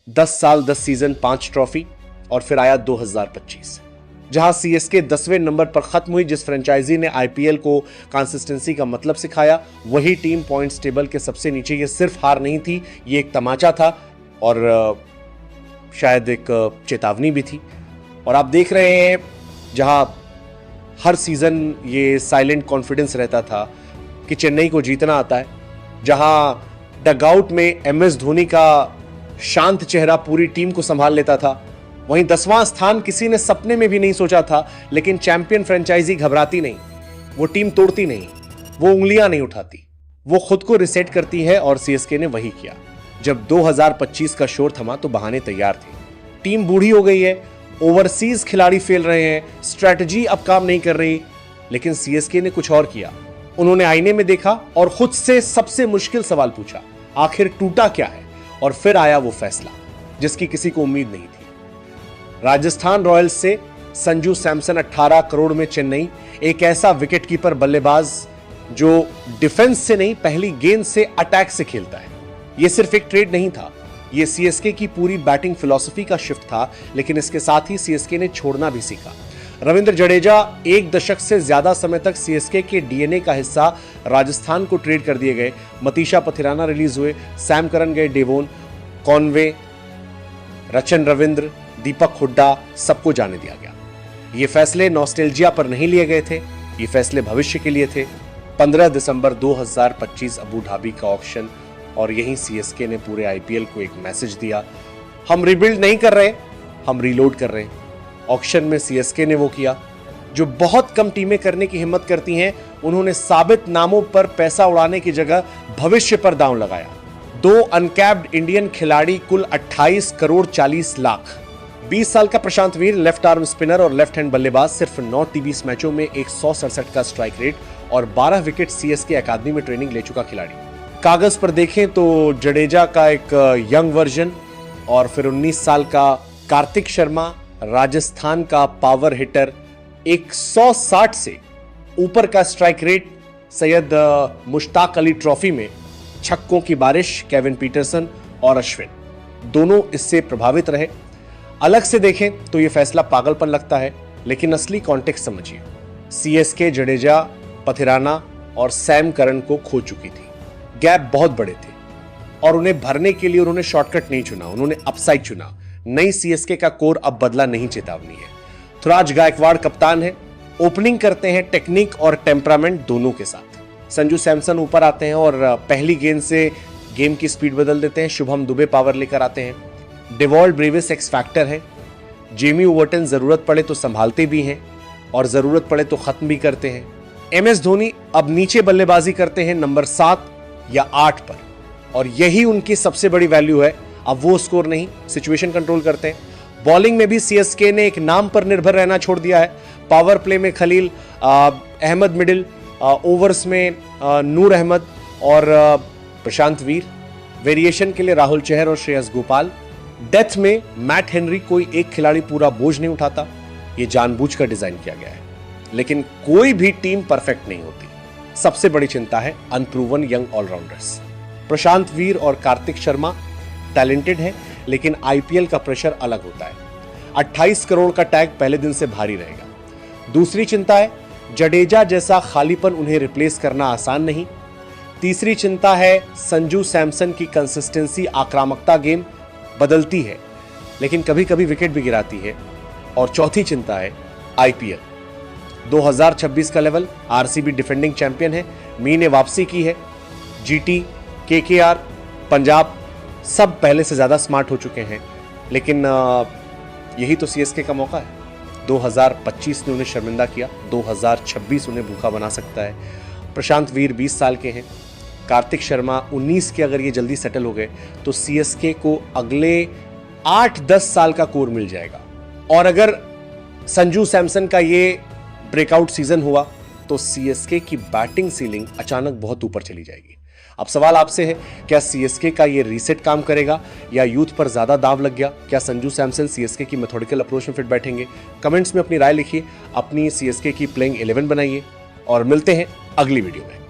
10 साल 10 season 5 trophy, और फिर आया 2025 जहां सीएसके 10वें नंबर पर खत्म हुई। जिस फ्रेंचाइजी ने आईपीएल को कंसिस्टेंसी का मतलब सिखाया, वही टीम पॉइंट्स टेबल के सबसे नीचे। ये सिर्फ हार नहीं थी, ये एक तमाचा था और शायद एक चेतावनी भी थी। और आप देख रहे हैं जहां हर सीजन ये साइलेंट कॉन्फिडेंस रहता था कि चेन्नई को जीतना आता है, जहां डगआउट में एमएस धोनी का शांत चेहरा पूरी टीम को संभाल लेता था, वहीं 10वां स्थान किसी ने सपने में भी नहीं सोचा था। लेकिन चैंपियन फ्रेंचाइजी घबराती नहीं, वो टीम तोड़ती नहीं, वो उंगलियां नहीं उठाती, वो खुद को रिसेट करती है। और सीएसके ने वही किया। जब 2025 का शोर थमा तो बहाने तैयार थे। टीम बूढ़ी हो गई है, ओवरसीज खिलाड़ी फेल रहे हैं, स्ट्रैटेजी अब काम नहीं कर रही। लेकिन सीएसके ने कुछ और किया। उन्होंने आईने में देखा और खुद से सबसे मुश्किल सवाल पूछा, आखिर टूटा क्या है? और फिर आया वो फैसला जिसकी किसी को उम्मीद नहीं थी। राजस्थान रॉयल्स से संजू सैमसन 18 करोड़ में चेन्नई, एक ऐसा विकेटकीपर बल्लेबाज जो डिफेंस से नहीं, पहली गेंद से अटैक से खेलता है। यह सिर्फ एक ट्रेड नहीं था, यह सीएसके की पूरी बैटिंग फिलॉसफी का शिफ्ट था। लेकिन इसके साथ ही सीएसके ने छोड़ना भी सीखा। रविंद्र जडेजा एक दशक से ज्यादा समय तक सीएसके के डीएनए का हिस्सा राजस्थान को ट्रेड कर दिए गए। मतीशा पथिराना रिलीज हुए, सैम करन गए डेवोन, कॉनवे, रचन रविंद्र, दीपक हुड्डा, सबको जाने दिया गया। ये फैसले नॉस्टैल्जिया पर नहीं लिए गए थे, ये फैसले भविष्य के लिए थे। 15 दिसंबर 2025 अबू धाबी का ऑक्शन, और यहीं सीएसके ने पूरे आईपीएल को एक मैसेज दिया, हम रिबिल्ड नहीं कर रहे, हम रीलोड कर रहे हैं। ऑक्शन में सीएसके ने वो किया जो बहुत कम टीमें करने की हिम्मत करती हैं। उन्होंने साबित नामों पर पैसा उड़ाने की जगह भविष्य पर दांव लगाया। 2 अनकैप्ड इंडियन खिलाड़ी, कुल 28 करोड़ 40 लाख। 20 साल का प्रशांत वीर, लेफ्ट आर्म स्पिनर और लेफ्ट हैंड बल्लेबाज, सिर्फ 9 टी20 मैचों में 167 का स्ट्राइक रेट और 12 विकेट सीएसके अकादमी में ट्रेनिंग ले चुका खिलाड़ी। कागज पर देखें तो जडेजा का एक यंग वर्जन, और फिर 19 साल का कार्तिक शर्मा, राजस्थान का पावर हिटर, 160 से ऊपर का strike rate, Syed Mushtaq Ali trophy में छक्कों की बारिश, केविन पीटरसन और अश्विन, दोनों इससे प्रभावित रहे। अलग से देखें तो यह फैसला पागलपन लगता है, लेकिन असली कॉन्टेक्स्ट समझिए। सीएसके जडेजा, पथिराना और सैम करन को खो चुकी थी। गैप बहुत बड़े थे और उन्हें भरने के लिए उन्होंने शॉर्टकट नहीं चुना, उन्होंने अपसाइड चुना। नई सीएसके का कोर अब बदला नहीं, चेतावनी है। थुराज गायकवाड़ कप्तान है, ओपनिंग करते हैं टेक्निक और टेम्परामेंट दोनों के साथ। संजू सैमसन ऊपर आते हैं और पहली गेंद से गेम की स्पीड बदल देते हैं। शुभम दुबे पावर लेकर आते हैं। डेवॉल्ट ब्रेविस एक्स फैक्टर है। जेमी ओवर्टन जरूरत पड़े तो संभालते भी हैं और जरूरत पड़े तो खत्म भी करते हैं। एमएस धोनी अब नीचे बल्लेबाजी करते हैं नंबर 7 या 8 पर, और यही उनकी सबसे बड़ी वैल्यू है। अब वो स्कोर नहीं, सिचुएशन कंट्रोल करते हैं। बॉलिंग में भी सीएसके ने एक नाम पर निर्भर रहना छोड़ दिया है। पावर प्ले में खलील अहमद मिडिल, ओवर्स में नूर अहमद और प्रशांत वीर, वेरिएशन के लिए राहुल चहर और श्रेयस गोपाल। डेथ में मैट हेनरी, कोई एक खिलाड़ी पूरा बोझ नहीं उठाता, ये जानबूझकर डिजाइन किया गया है। लेकिन कोई भी टीम परफेक्ट नहीं होती। सबसे बड़ी चिंता है अनप्रूवन यंग ऑलराउंडर्स। प्रशांत वीर और कार्तिक शर्मा टैलेंटेड है, लेकिन आईपीएल का प्रेशर अलग होता है। 28 करोड़ का टैग पहले दिन से भारी रहेगा। दूसरी चिंता है जडेजा जैसा खालीपन उन्हें रिप्लेस करना आसान नहीं। तीसरी चिंता है संजू सैमसन की कंसिस्टेंसी, आक्रामकता गेम बदलती है लेकिन कभी कभी विकेट भी गिराती है। और चौथी चिंता है आईपीएल 2026 का लेवल। आरसीबी डिफेंडिंग चैंपियन है, मी ने वापसी की है। जीटी, केकेआर, पंजाब सब पहले से ज्यादा स्मार्ट हो चुके हैं, लेकिन यही तो सीएसके का मौका है। 2025 ने उन्हें शर्मिंदा किया, 2026 उन्हें भूखा बना सकता है। प्रशांत वीर 20 साल के हैं, कार्तिक शर्मा 19 के। अगर ये जल्दी सेटल हो गए तो सीएसके को अगले 8-10 साल का कोर मिल जाएगा। और अगर संजू सैमसन का ये ब्रेकआउट सीजन हुआ तो सीएसके की बैटिंग सीलिंग अचानक बहुत ऊपर चली जाएगी। अब सवाल आपसे है, क्या सीएसके का ये रीसेट काम करेगा या यूथ पर ज्यादा दाव लग गया? क्या संजू सैमसन सीएसके की मेथोडिकल अप्रोच में फिट बैठेंगे? कमेंट्स में अपनी राय लिखिए, अपनी सीएसके की प्लेइंग 11 बनाइए और मिलते हैं अगली वीडियो में।